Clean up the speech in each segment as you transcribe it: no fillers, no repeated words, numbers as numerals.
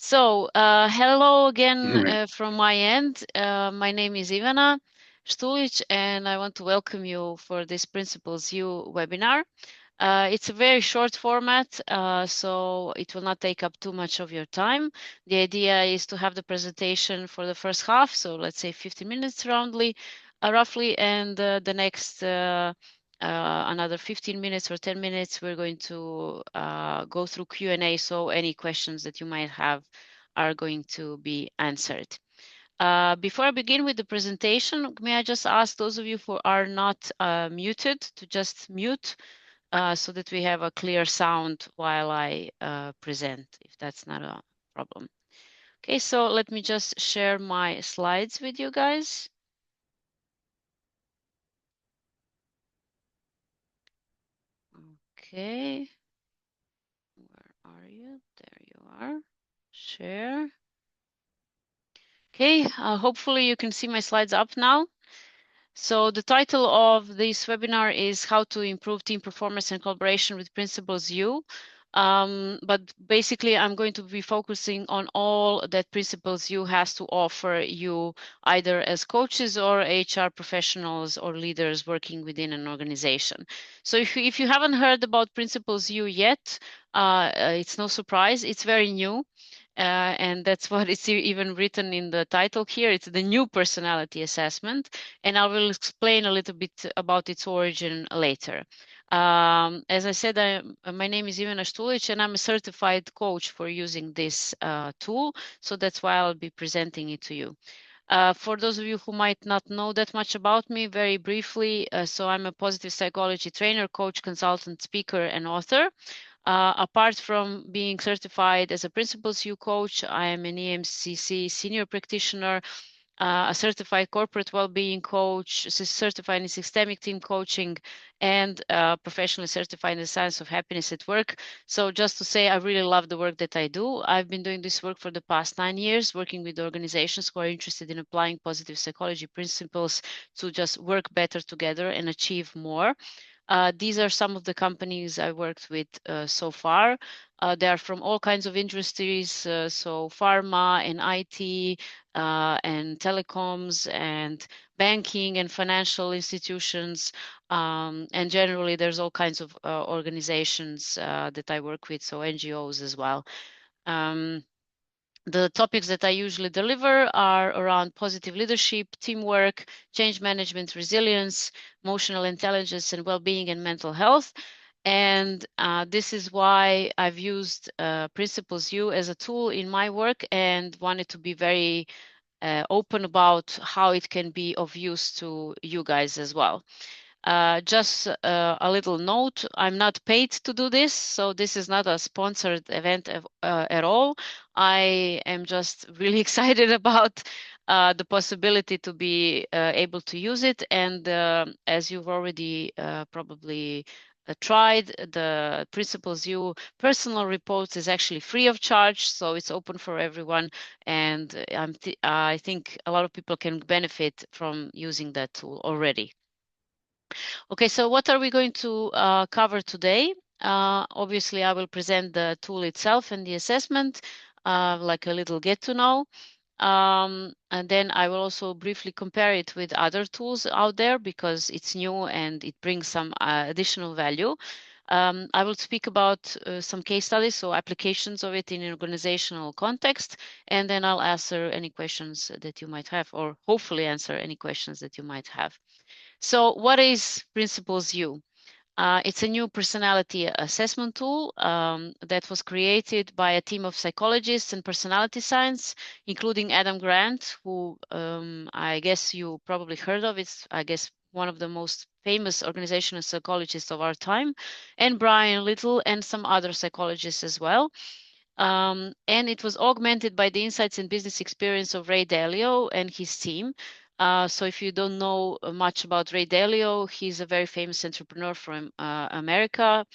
Hello again from my end. My name is Ivana Štulić, and I want to welcome you for this PrinciplesYou webinar. It's a very short format, so it will not take up too much of your time. The idea is to have the presentation for the first half, so let's say 50 minutes roughly, and the next another 15 minutes or 10 minutes, we're going to go through Q&A, so any questions that you might have are going to be answered. Before I begin with the presentation, may I just ask those of you who are not muted to just mute so that we have a clear sound while I present, if that's not a problem. Okay, so let me just share my slides with you guys. Okay, where are you? There you are. Share. Okay, hopefully you can see my slides up now. So the title of this webinar is How to Improve Team Performance and Collaboration with PrinciplesYou. But basically, I'm going to be focusing on all that PrinciplesYou has to offer you, either as coaches or HR professionals or leaders working within an organization. So if you haven't heard about PrinciplesYou yet, it's no surprise. It's very new. And that's what is even written in the title here. It's the new personality assessment, and I will explain a little bit about its origin later. As I said, my name is Ivana Štulić, and I'm a certified coach for using this tool, so that's why I'll be presenting it to you. For those of you who might not know that much about me, very briefly, so I'm a positive psychology trainer, coach, consultant, speaker, and author. Apart from being certified as a PrinciplesYou coach, I am an EMCC senior practitioner, a certified corporate well-being coach, certified in systemic team coaching, and professionally certified in the science of happiness at work. So just to say, I really love the work that I do. I've been doing this work for the past 9 years, working with organizations who are interested in applying positive psychology principles to just work better together and achieve more. These are some of the companies I worked with so far. They are from all kinds of industries, so pharma and IT and telecoms and banking and financial institutions. And generally, there's all kinds of organizations that I work with, so NGOs as well. The topics that I usually deliver are around positive leadership, teamwork, change management, resilience, emotional intelligence, and well-being and mental health. And this is why I've used PrinciplesYou as a tool in my work and wanted to be very open about how it can be of use to you guys as well. Just a little note, I'm not paid to do this, so this is not a sponsored event at all. I am just really excited about the possibility to be able to use it. And as you've already probably tried, the PrinciplesYou personal reports is actually free of charge, so it's open for everyone. And I think a lot of people can benefit from using that tool already. Okay, so what are we going to cover today? Obviously, I will present the tool itself and the assessment, like a little get to know. And then I will also briefly compare it with other tools out there because it's new and it brings some additional value. I will speak about some case studies, so applications of it in an organizational context, and then I'll answer any questions that you might have, or hopefully answer any questions that you might have. So what is PrinciplesYou? It's a new personality assessment tool that was created by a team of psychologists and personality science, including Adam Grant, who I guess you probably heard of. It's, I guess, one of the most famous organizational psychologists of our time, and Brian Little and some other psychologists as well. And it was augmented by the insights and business experience of Ray Dalio and his team. So if you don't know much about Ray Dalio, he's a very famous entrepreneur from America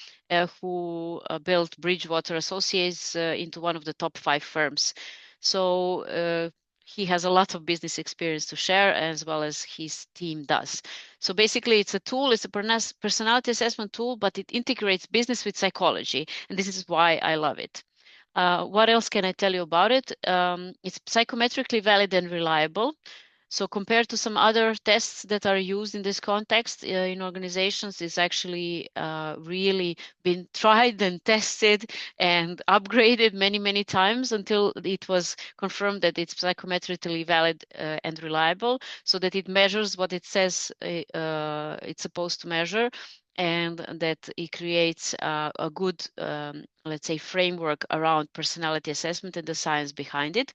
who built Bridgewater Associates into one of the top 5 firms. So he has a lot of business experience to share, as well as his team does. So basically, it's a tool, it's a personality assessment tool, but it integrates business with psychology. And this is why I love it. What else can I tell you about it? It's psychometrically valid and reliable. So compared to some other tests that are used in this context in organizations, it's actually really been tried and tested and upgraded many, many times until it was confirmed that it's psychometrically valid and reliable, so that it measures what it says it's supposed to measure, and that it creates a good, let's say, framework around personality assessment and the science behind it.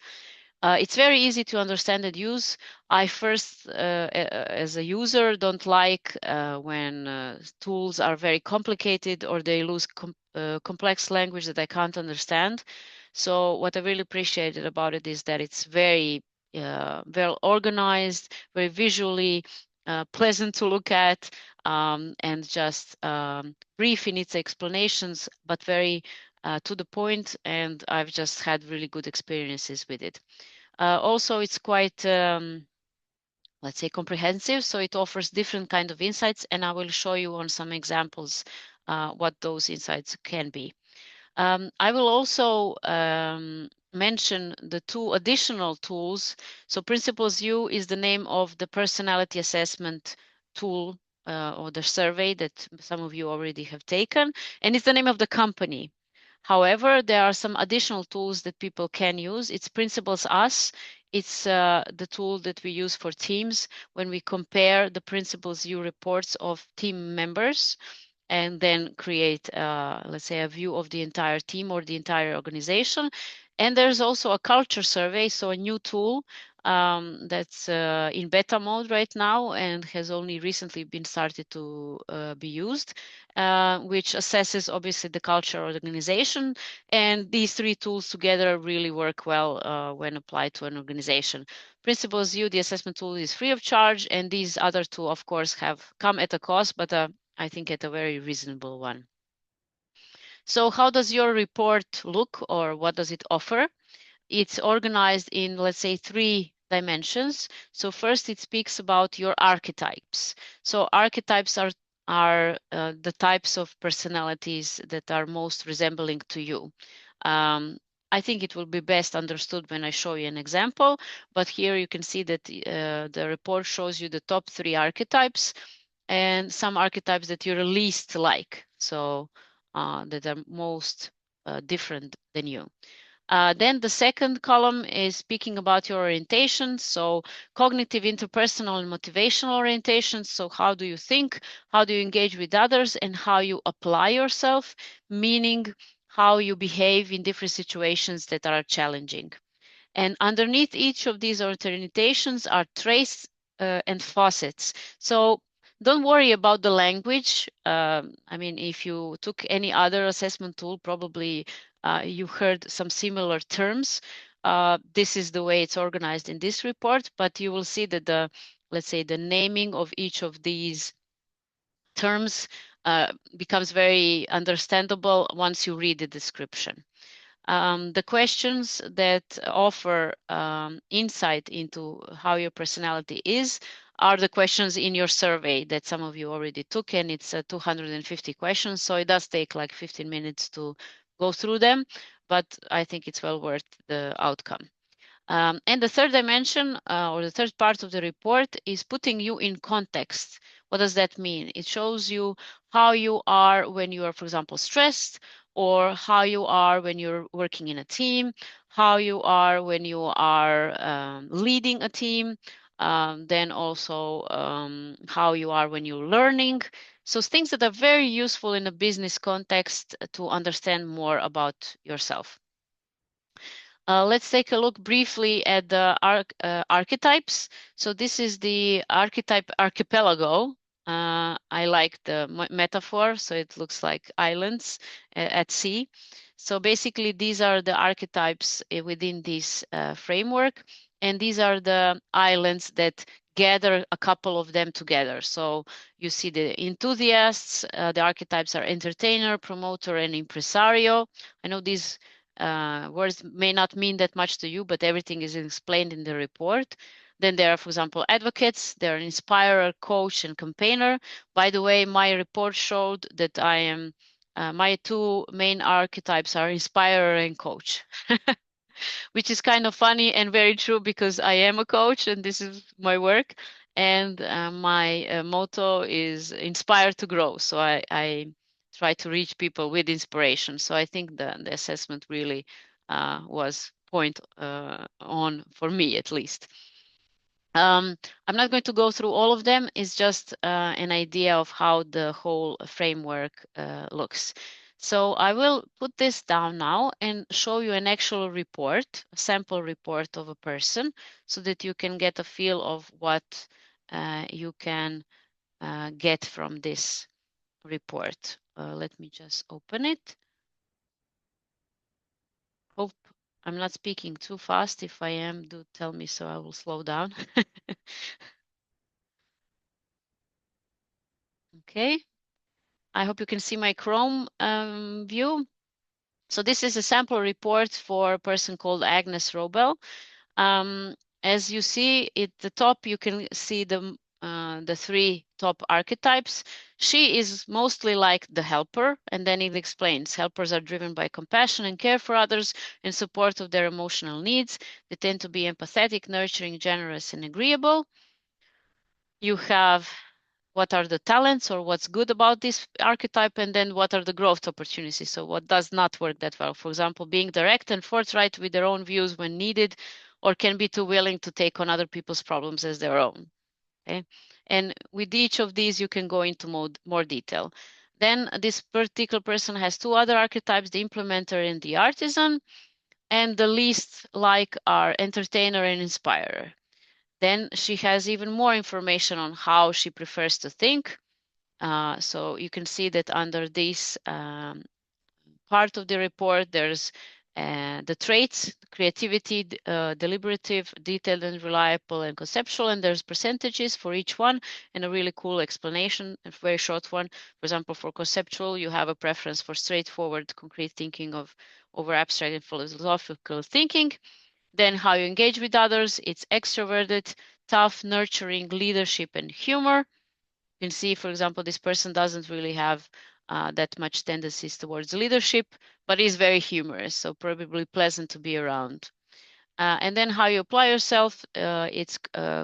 It's very easy to understand and use. I first, as a user, don't like when tools are very complicated or they use complex language that I can't understand. So what I really appreciated about it is that it's very well organized, very visually pleasant to look at, and just brief in its explanations, but very to the point, and I've just had really good experiences with it. Also, it's quite, let's say, comprehensive, so it offers different kind of insights, and I will show you on some examples what those insights can be. I will also mention the two additional tools. So PrinciplesYou is the name of the personality assessment tool or the survey that some of you already have taken, and it's the name of the company. However, there are some additional tools that people can use. It's PrinciplesUs. It's the tool that we use for teams when we compare the PrinciplesYou reports of team members and then create, let's say, a view of the entire team or the entire organization. And there's also a culture survey, so a new tool that's in beta mode right now and has only recently been started to be used, which assesses obviously the culture of the organization. And these three tools together really work well when applied to an organization. PrinciplesYou, the assessment tool, is free of charge, and these other two, of course, have come at a cost, but I think at a very reasonable one. So how does your report look, or what does it offer? It's organized in, let's say, 3 dimensions. So first it speaks about your archetypes. So archetypes are the types of personalities that are most resembling to you. I think it will be best understood when I show you an example, but here you can see that the report shows you the top 3 archetypes and some archetypes that you're least like, so that are most different than you. Then the second column is speaking about your orientation. So cognitive, interpersonal, and motivational orientations. So how do you think, how do you engage with others, and how you apply yourself, meaning how you behave in different situations that are challenging. And underneath each of these orientations are traits and facets. So don't worry about the language. I mean, if you took any other assessment tool, probably you heard some similar terms. This is the way it's organized in this report, but you will see that the, let's say, the naming of each of these terms becomes very understandable once you read the description. The questions that offer insight into how your personality is are the questions in your survey that some of you already took, and it's 250 questions, so it does take like 15 minutes to go through them, but I think it's well worth the outcome. And the third dimension or the third part of the report is putting you in context. What does that mean? It shows you how you are when you are, for example, stressed, or how you are when you're working in a team, how you are when you are leading a team, then also how you are when you're learning. So things that are very useful in a business context to understand more about yourself. Let's take a look briefly at the archetypes. So this is the archetype archipelago. I like the metaphor, so it looks like islands at sea. So basically, these are the archetypes within this framework, and these are the islands that gather a couple of them together. So you see the enthusiasts, the archetypes are entertainer, promoter, and impresario. I know these words may not mean that much to you, but everything is explained in the report. Then there are, for example, advocates. They're an inspirer, coach, and campaigner. By the way, my report showed that I am my two main archetypes are inspirer and coach, which is kind of funny and very true because I am a coach and this is my work. And my motto is inspire to grow. So I try to reach people with inspiration. So I think the assessment really was point on for me at least. I'm not going to go through all of them. It's just an idea of how the whole framework looks. So I will put this down now and show you an actual report, a sample report of a person, so that you can get a feel of what you can get from this report. Let me just open it. Hope I'm not speaking too fast. If I am, do tell me so I will slow down. Okay. I hope you can see my Chrome view. So this is a sample report for a person called Agnes Robel. As you see at the top, you can see the three top archetypes. She is mostly like the helper, and then it explains helpers are driven by compassion and care for others in support of their emotional needs. They tend to be empathetic, nurturing, generous, and agreeable. You have what are the talents or what's good about this archetype, and then what are the growth opportunities. So what does not work that well? For example, being direct and forthright with their own views when needed, or can be too willing to take on other people's problems as their own. Okay, and with each of these you can go into more detail. Then this particular person has two other archetypes, the implementer and the artisan, and the least like are entertainer and inspirer. Then she has even more information on how she prefers to think. So you can see that under this part of the report, there's the traits, creativity, deliberative, detailed and reliable and conceptual, and there's percentages for each one and a really cool explanation, a very short one. For example, for conceptual, you have a preference for straightforward, concrete thinking over abstract and philosophical thinking. Then how you engage with others, it's extroverted, tough, nurturing, leadership, and humor. You can see, for example, this person doesn't really have that much tendencies towards leadership, but is very humorous, so probably pleasant to be around. And then how you apply yourself, it's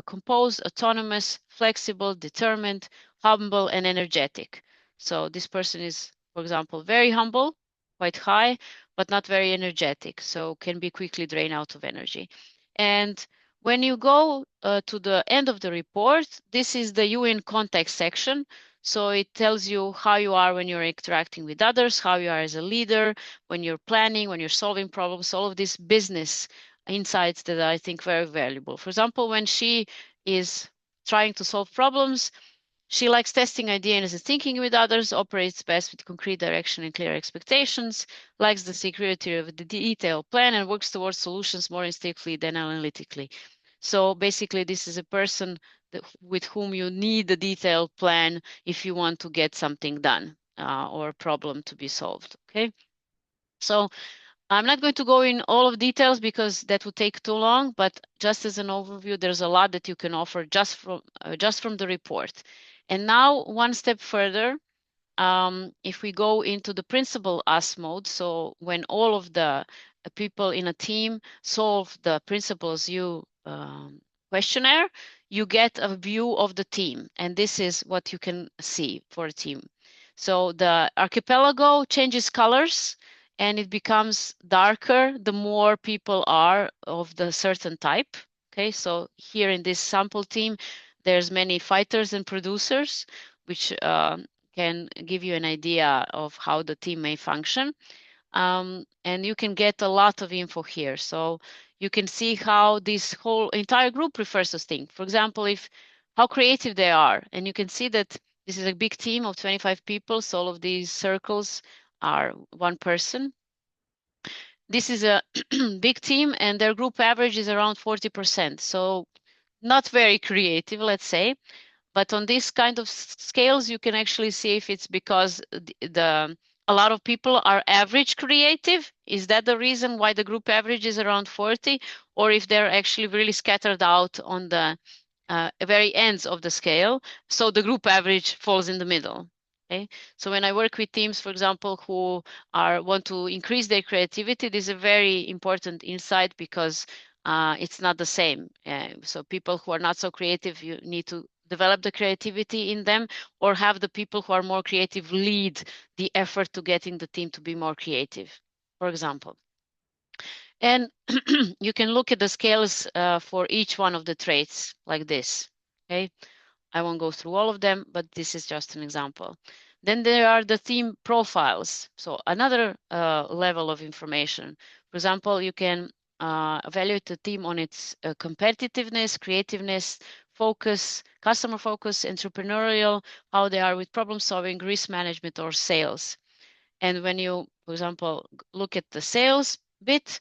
composed, autonomous, flexible, determined, humble, and energetic. So this person is, for example, very humble, quite high, but not very energetic, so can be quickly drained out of energy. And when you go to the end of the report, this is the you in context section. So it tells you how you are when you're interacting with others, how you are as a leader, when you're planning, when you're solving problems, all of this business insights that I think very valuable. For example, when she is trying to solve problems, she likes testing ideas and thinking with others, operates best with concrete direction and clear expectations, likes the security of the detailed plan, and works towards solutions more instinctively than analytically. So basically, this is a person with whom you need a detailed plan if you want to get something done or a problem to be solved. Okay. So I'm not going to go in all of details because that would take too long, but just as an overview, there's a lot that you can offer just from the report. And now one step further, if we go into the principle-us mode, so when all of the people in a team solve the PrinciplesYou questionnaire, you get a view of the team. And this is what you can see for a team. So the archipelago changes colors and it becomes darker the more people are of the certain type. Okay, so here in this sample team, there's many fighters and producers, which can give you an idea of how the team may function. And you can get a lot of info here. So you can see how this whole entire group prefers to think. For example, how creative they are. And you can see that this is a big team of 25 people. So all of these circles are one person. This is a big team and their group average is around 40%. So not very creative, let's say. But on this kind of scales, you can actually see if it's because a lot of people are average creative. Is that the reason why the group average is around 40? Or if they're actually really scattered out on the very ends of the scale, so the group average falls in the middle. Okay, so when I work with teams, for example, who want to increase their creativity, this is a very important insight because it's not the same. So people who are not so creative, you need to develop the creativity in them, or have the people who are more creative lead the effort to getting the team to be more creative, for example. And you can look at the scales for each one of the traits like this. Okay, I won't go through all of them, but this is just an example. Then there are the theme profiles. So another level of information. For example, you can evaluate the team on its competitiveness, creativeness, focus, customer focus, entrepreneurial, how they are with problem solving, risk management, or sales. And when you, for example, look at the sales bit,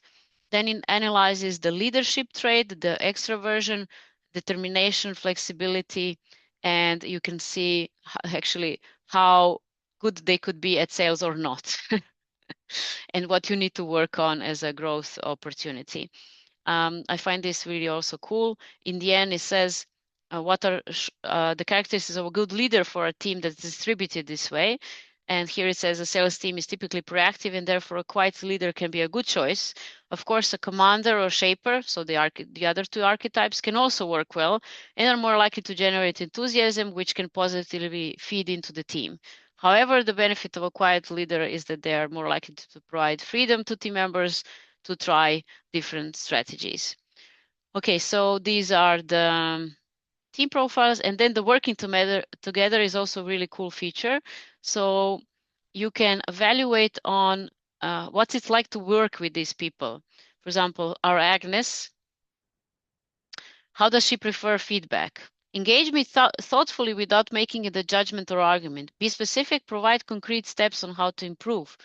then it analyzes the leadership trait, the extroversion, determination, flexibility, and you can see actually how good they could be at sales or not, and what you need to work on as a growth opportunity. I find this really also cool. In the end, it says what are the characteristics of a good leader for a team that's distributed this way. And here it says a sales team is typically proactive, and therefore a quiet leader can be a good choice. Of course, a commander or shaper, so the other two archetypes, can also work well and are more likely to generate enthusiasm, which can positively feed into the team. However, the benefit of a quiet leader is that they are more likely to provide freedom to team members to try different strategies. Okay, so these are the team profiles, and then the working together is also a really cool feature. So you can evaluate on what's it like to work with these people. For example, our Agnes, how does she prefer feedback? Engage me thoughtfully without making it a judgment or argument. Be specific, provide concrete steps on how to improve.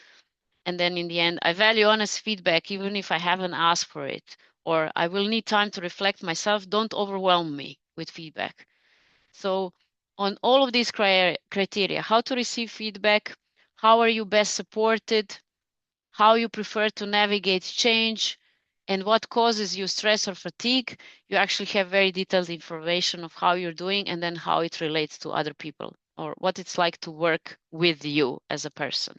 And then in the end, I value honest feedback even if I haven't asked for it, or I will need time to reflect myself. Don't overwhelm me with feedback. So on all of these criteria, how to receive feedback, how are you best supported, how you prefer to navigate change, and what causes you stress or fatigue, you actually have very detailed information of how you're doing and then how it relates to other people, or what it's like to work with you as a person.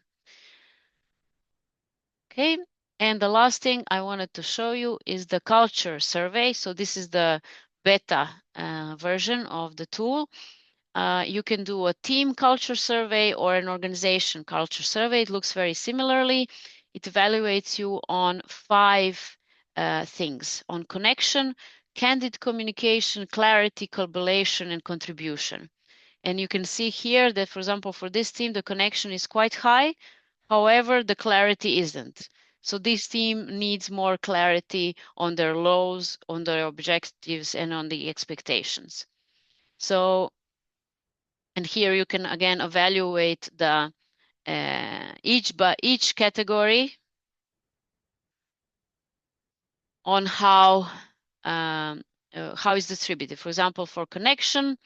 Okay, and the last thing I wanted to show you is the culture survey. So this is the beta version of the tool. You can do a team culture survey or an organization culture survey. It looks very similarly. It evaluates you on 5 things: on connection, candid communication, clarity, collaboration, and contribution. And you can see here that, for example, for this team, the connection is quite high. However, the clarity isn't. So this team needs more clarity on their laws, on their objectives, and on the expectations. So, and here you can again evaluate the each category on how is distributed. For example, for connection,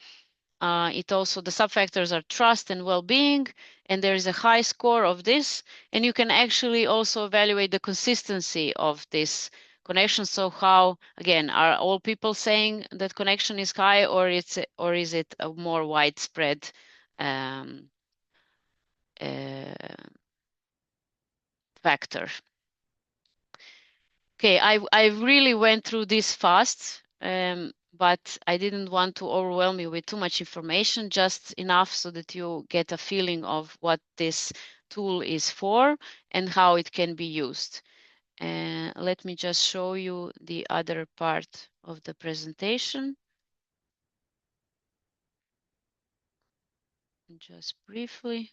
it also, the subfactors are trust and well-being, and there is a high score of this, and you can actually also evaluate the consistency of this connection. So how, again, are all people saying that connection is high, or is it a more widespread factor? Okay, I really went through this fast, but I didn't want to overwhelm you with too much information, just enough so that you get a feeling of what this tool is for and how it can be used. Let me just show you the other part of the presentation. Just briefly.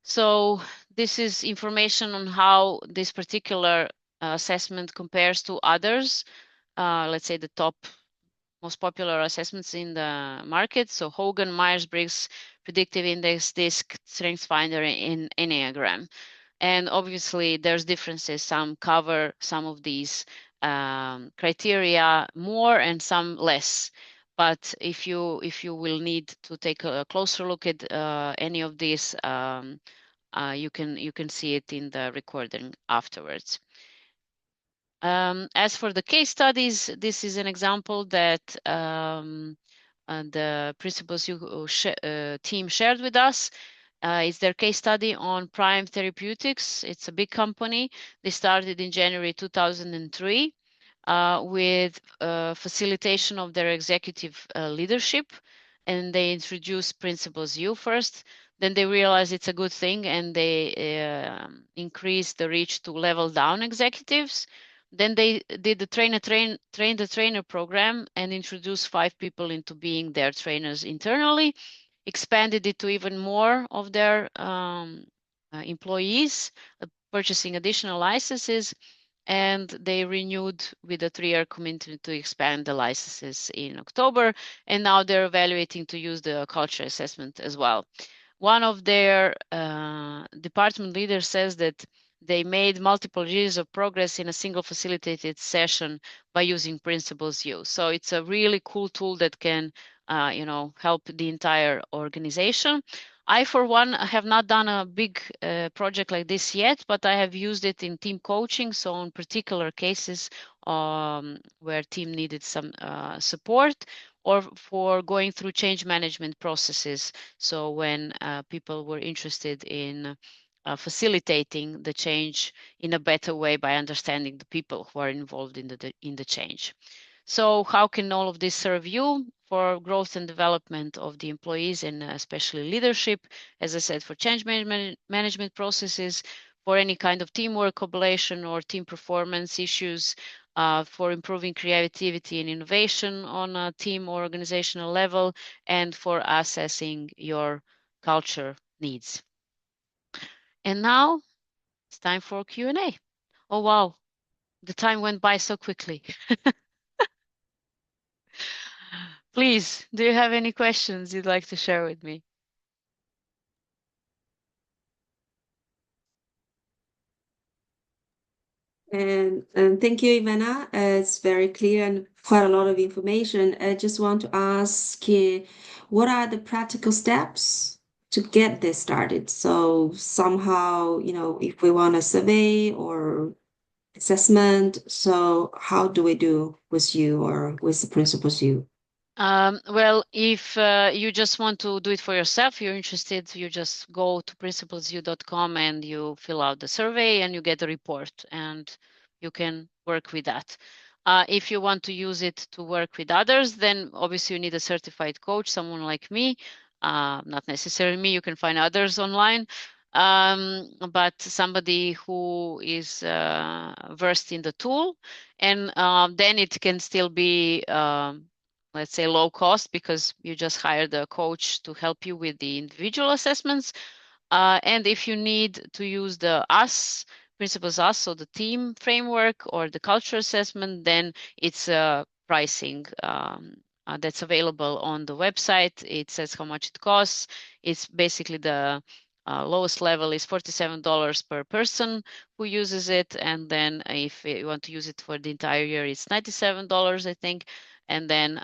So this is information on how this particular assessment compares to others. Let's say the top most popular assessments in the market. So Hogan, Myers-Briggs, Predictive Index, DISC, Strengths Finder, in Enneagram. And obviously there's differences. Some cover some of these criteria more and some less. But if you will need to take a closer look at any of these, you can see it in the recording afterwards. As for the case studies, this is an example that the PrinciplesYou team shared with us. It's their case study on Prime Therapeutics. It's a big company. They started in January 2003 with facilitation of their executive leadership, and they introduced PrinciplesYou first. Then they realized it's a good thing, and they increased the reach to level down executives. Then they did the train the trainer program and introduced 5 people into being their trainers internally, expanded it to even more of their employees, purchasing additional licenses, and they renewed with a 3-year commitment to expand the licenses in October, and now they're evaluating to use the culture assessment as well. One of their department leaders says that they made multiple years of progress in a single facilitated session by using PrinciplesYou. So it's a really cool tool that can help the entire organization. I, for one, have not done a big project like this yet, but I have used it in team coaching. So on particular cases where team needed some support, or for going through change management processes. So when people were interested in facilitating the change in a better way by understanding the people who are involved in the change. So how can all of this serve you for growth and development of the employees and especially leadership? As I said, for change management processes, for any kind of teamwork collaboration or team performance issues, for improving creativity and innovation on a team or organizational level, and for assessing your culture needs. And now it's time for Q&A. Oh, wow. The time went by so quickly. Please, do you have any questions you'd like to share with me? And thank you, Ivana. It's very clear and quite a lot of information. I just want to ask, what are the practical steps to get this started? So somehow, if we want a survey or assessment, so how do we do with you or with the PrinciplesYou? Well, if you just want to do it for yourself, you're interested, you just go to principlesYou.com and you fill out the survey and you get a report and you can work with that. If you want to use it to work with others, then obviously you need a certified coach, someone like me. Not necessarily me, you can find others online. But somebody who is versed in the tool, and then it can still be let's say low cost because you just hired a coach to help you with the individual assessments. And if you need to use the US, Principles US, so the team framework or the culture assessment, then it's pricing that's available on the website. It says how much it costs. It's basically the lowest level is $47 per person who uses it. And then if you want to use it for the entire year, it's $97, I think. And then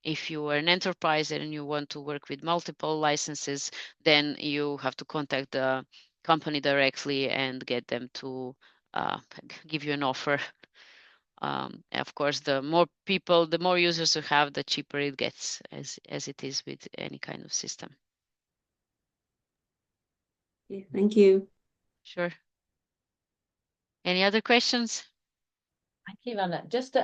if you are an enterprise and you want to work with multiple licenses, then you have to contact the company directly and get them to give you an offer. Of course, the more people, the more users you have, the cheaper it gets, as it is with any kind of system. Yeah, thank you. Sure. Any other questions? Thank you, Ivana. Just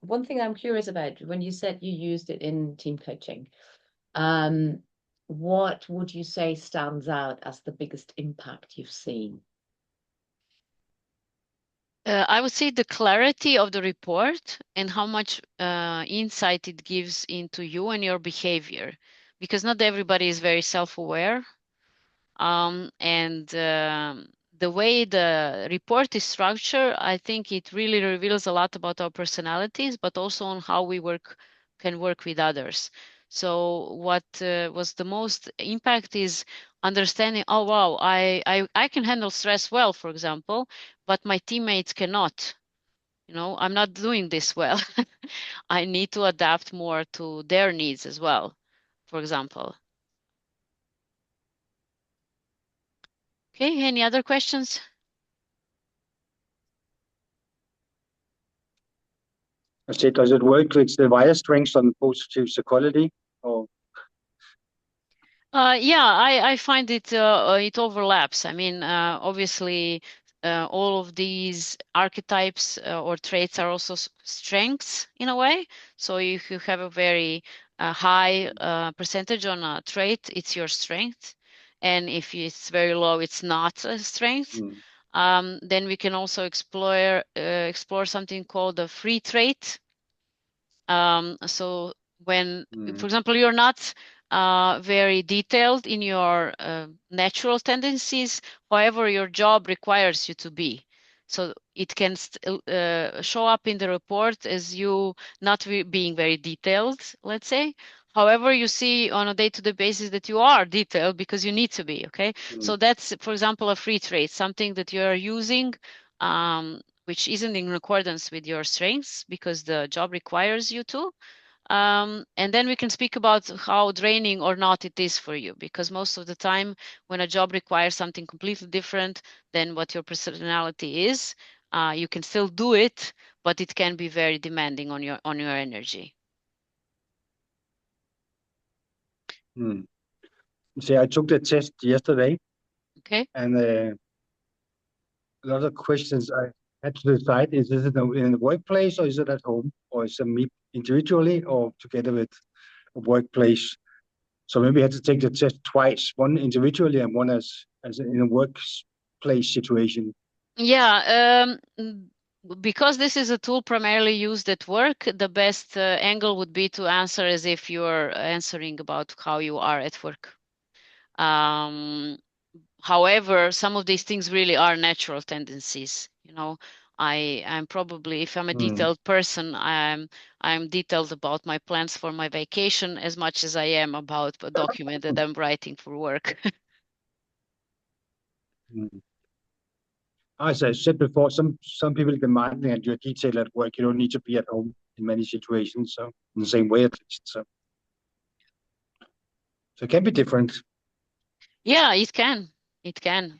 one thing I'm curious about, when you said you used it in team coaching, what would you say stands out as the biggest impact you've seen? I would say the clarity of the report and how much insight it gives into you and your behavior, because not everybody is very self-aware. And the way the report is structured, I think it really reveals a lot about our personalities, but also on how we can work with others. So what was the most impact is understanding, oh, wow, I can handle stress well, for example, but my teammates cannot. I'm not doing this well. I need to adapt more to their needs as well, for example. Okay, any other questions? Does it work with the wire strengths on positive psychology? Or Yeah, I find it it overlaps. I mean, obviously, all of these archetypes or traits are also strengths in a way. So if you have a very high percentage on a trait, it's your strength, and if it's very low, it's not a strength. Then we can also explore something called a free trait. So when, for example, you're not very detailed in your natural tendencies, however, your job requires you to be. So it can show up in the report as you not being very detailed, let's say. However, you see on a day-to-day basis that you are detailed because you need to be, okay? So that's, for example, a free trait, something that you are using which isn't in accordance with your strengths because the job requires you to. And then we can speak about how draining or not it is for you, because most of the time when a job requires something completely different than what your personality is, you can still do it, but it can be very demanding on your energy. See, I took the test yesterday. Okay. And a lot of questions I had to decide, is it in the workplace or is it at home? Or is it me individually or together with a workplace? So maybe I had to take the test twice, one individually and one as in a workplace situation. Yeah, because this is a tool primarily used at work, the best angle would be to answer as if you're answering about how you are at work. However, some of these things really are natural tendencies. You know, I'm probably, if I'm a detailed person, I'm detailed about my plans for my vacation as much as I am about a document that I'm writing for work. As I said before, some people demanding that you're detailed at work. You don't need to be at home in many situations. So in the same way, at least. So it can be different. Yeah, it can. It can.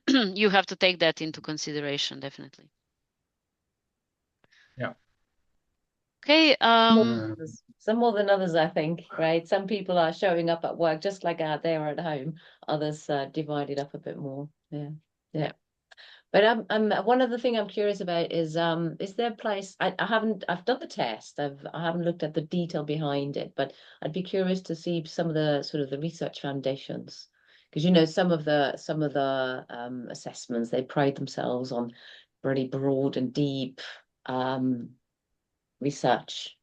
You have to take that into consideration, definitely. Yeah. Okay. Some more than others, I think, right? Some people are showing up at work just like out there at home. Others divided up a bit more. Yeah. But one other thing I'm curious about is there a place I've done the test. I haven't looked at the detail behind it, but I'd be curious to see some of the sort of the research foundations. Because some of the assessments, they pride themselves on really broad and deep research.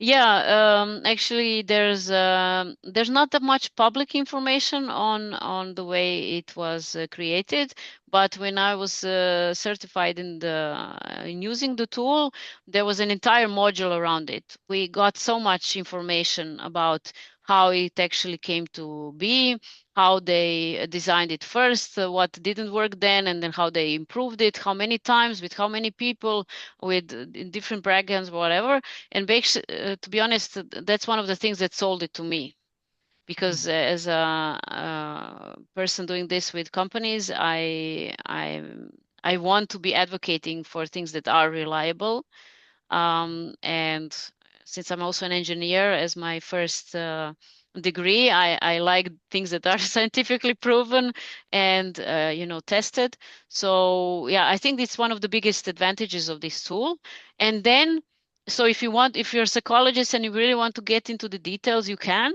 Yeah, actually, there's not that much public information on the way it was created. But when I was certified in using the tool, there was an entire module around it. We got so much information about how it actually came to be, how they designed it first, what didn't work then, and then how they improved it, how many times, with how many people, with different backgrounds, whatever. And to be honest, that's one of the things that sold it to me. Because as a person doing this with companies, I want to be advocating for things that are reliable. And since I'm also an engineer as my first degree, I like things that are scientifically proven and tested. So yeah, I think it's one of the biggest advantages of this tool. And then, so if you're a psychologist and you really want to get into the details, you can.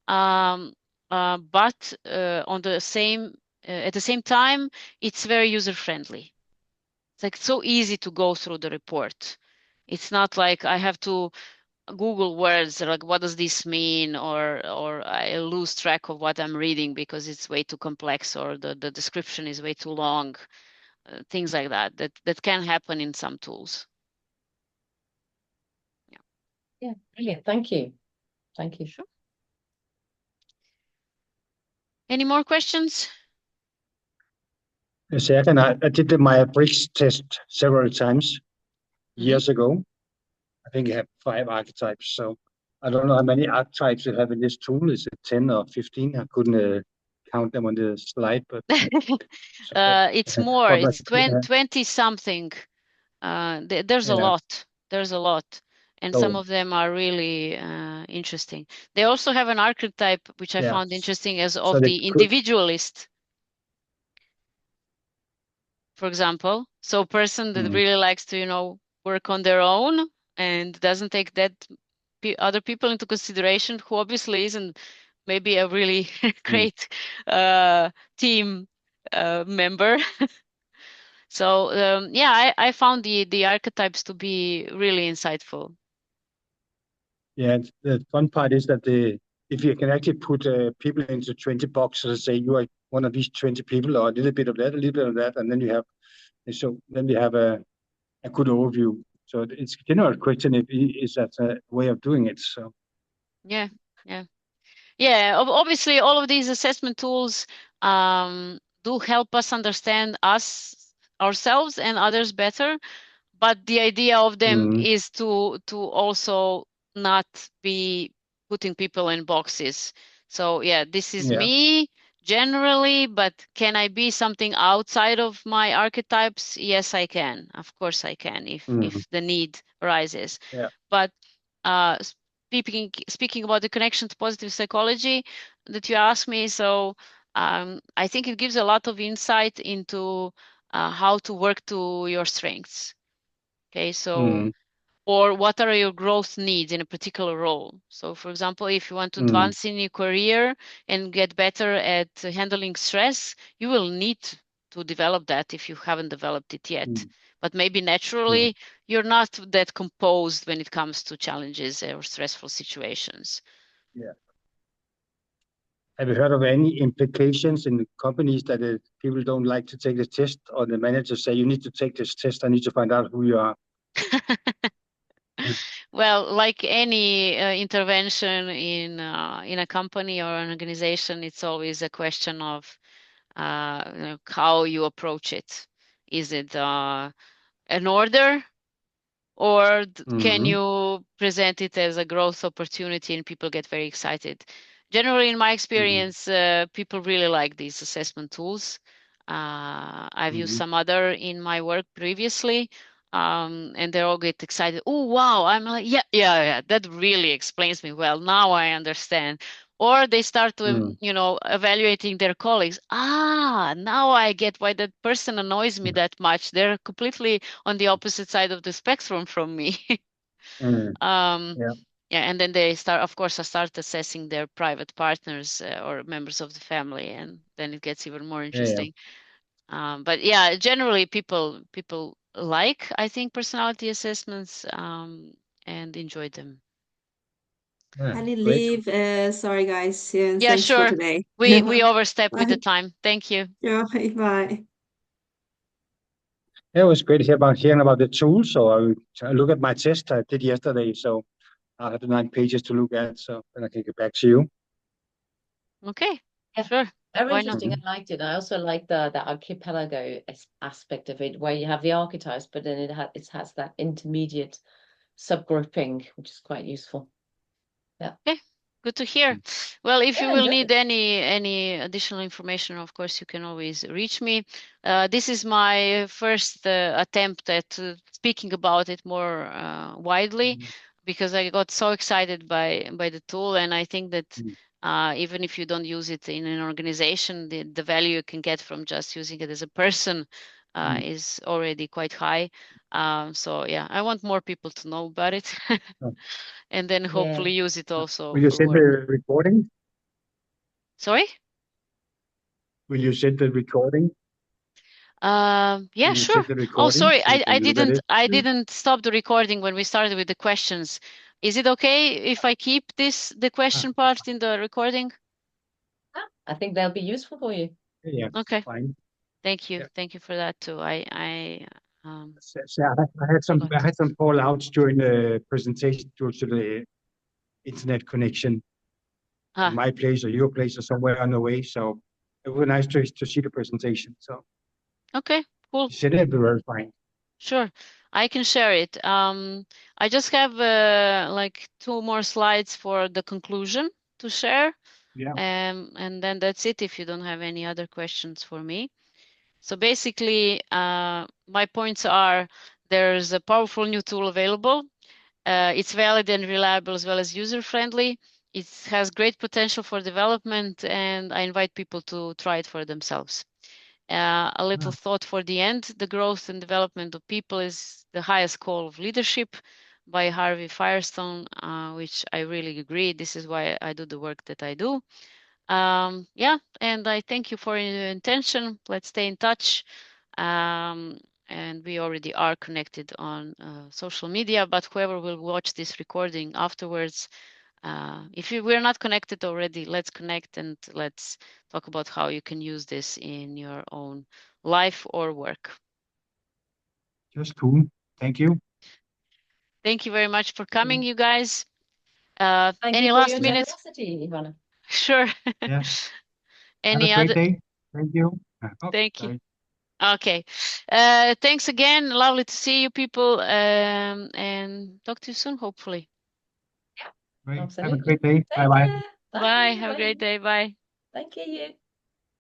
But at the same time, it's very user friendly. It's like so easy to go through the report. It's not like I have to Google words like what does this mean, or I lose track of what I'm reading because it's way too complex, or the description is way too long. Things like that can happen in some tools. Yeah, brilliant. Thank you. Sure. Any more questions? Yes, I did my bridge test several times years ago. I think I have 5 archetypes. So I don't know how many archetypes you have in this tool. Is it 10 or 15? I couldn't count them on the slide, but it's more. It's 20 something. There's a lot. There's a lot. And So some of them are really interesting. They also have an archetype, which I yeah, found interesting, as so of they the could. individualist, for example. So a person that really likes to, work on their own and doesn't take that other people into consideration, who obviously isn't maybe a really great team member. So yeah, I found the archetypes to be really insightful. Yeah, the fun part is that if you can actually put people into 20 boxes, say you are one of these 20 people, or a little bit of that, a little bit of that, and then we have a good overview. So it's a general question is that a way of doing it. So Yeah. Obviously, all of these assessment tools do help us understand ourselves and others better. But the idea of them is to also not be putting people in boxes. So yeah, this is me generally, but can I be something outside of my archetypes? Yes, I can. Of course I can if the need arises. Yeah. But speaking about the connection to positive psychology that you asked me, so I think it gives a lot of insight into how to work to your strengths. Okay, so or what are your growth needs in a particular role? So for example, if you want to advance in your career and get better at handling stress, you will need to develop that if you haven't developed it yet. But maybe naturally you're not that composed when it comes to challenges or stressful situations. Yeah. Have you heard of any implications in companies that people don't like to take the test, or the managers say, you need to take this test, I need to find out who you are? Well, like any intervention in a company or an organization, it's always a question of how you approach it. Is it an order, or can you present it as a growth opportunity and people get very excited? Generally, in my experience, people really like these assessment tools. I've used some other in my work previously, and they all get excited. Oh, wow. I'm like, yeah, that really explains me well. Now I understand. Or they start to, evaluating their colleagues. Now I get why that person annoys me that much. They're completely on the opposite side of the spectrum from me. And then they start, of course, I start assessing their private partners or members of the family, and then it gets even more interesting. But yeah, generally people like, I think, personality assessments and enjoy them. Can you leave? Sorry, guys. Yeah, Yeah, thanks for sure. today. We overstepped with the Bye. time. Thank you. Yeah, bye. It was great hearing about the tools. So I look at my test I did yesterday. So I have 9 pages to look at. So then I can get back to you. Okay. Yeah. Sure. Very Why interesting. not? I liked it. I also like the archipelago aspect of it, where you have the archetypes, but then it has that intermediate subgrouping, which is quite useful. Yeah. Okay. Good to hear. Well, if you Yeah, will enjoyed need it. any additional information, of course, you can always reach me. This is my first attempt at speaking about it more widely, because I got so excited by the tool, and I think that even if you don't use it in an organization, the value you can get from just using it as a person is already quite high. So yeah, I want more people to know about it. And then hopefully use it also Will you for send work. the recording? Sorry? Will you send the recording? Yeah, Will you sure. take the Oh, recording sorry, so we I can look at it? I didn't stop the recording when we started with the questions. Is it okay if I keep the question part in the recording? I think they'll be useful for you. Yeah, Okay. fine. Thank you. Yeah. Thank you for that too. I So I had some fallouts during the presentation due to the internet connection at my place or your place or somewhere on the way. So it was nice to see the presentation. So okay, cool. you said it very fine. Sure, I can share it. I just have like 2 more slides for the conclusion to share. Yeah. And then that's it if you don't have any other questions for me. So basically, my points are There's a powerful new tool available. It's valid and reliable as well as user-friendly. It has great potential for development, and I invite people to try it for themselves. A little thought for the end. The growth and development of people is the highest call of leadership by Harvey Firestone, which I really agree. This is why I do the work that I do. Yeah, and I thank you for your attention. Let's stay in touch. And we already are connected on social media, but whoever will watch this recording afterwards, if we're not connected already, let's connect and let's talk about how you can use this in your own life or work. Just cool. Thank you. Thank you very much for coming, you guys. Thank Any you for last your minutes? generosity, Ivana. Sure. Yeah. Any Have a other? great day. Thank you. Oh, Thank you. sorry. Okay. Thanks again. Lovely to see you people. And talk to you soon, hopefully. Great. Have a Absolutely. great day. Take Bye-bye. care. Bye. Have a great day. Bye. Thank you.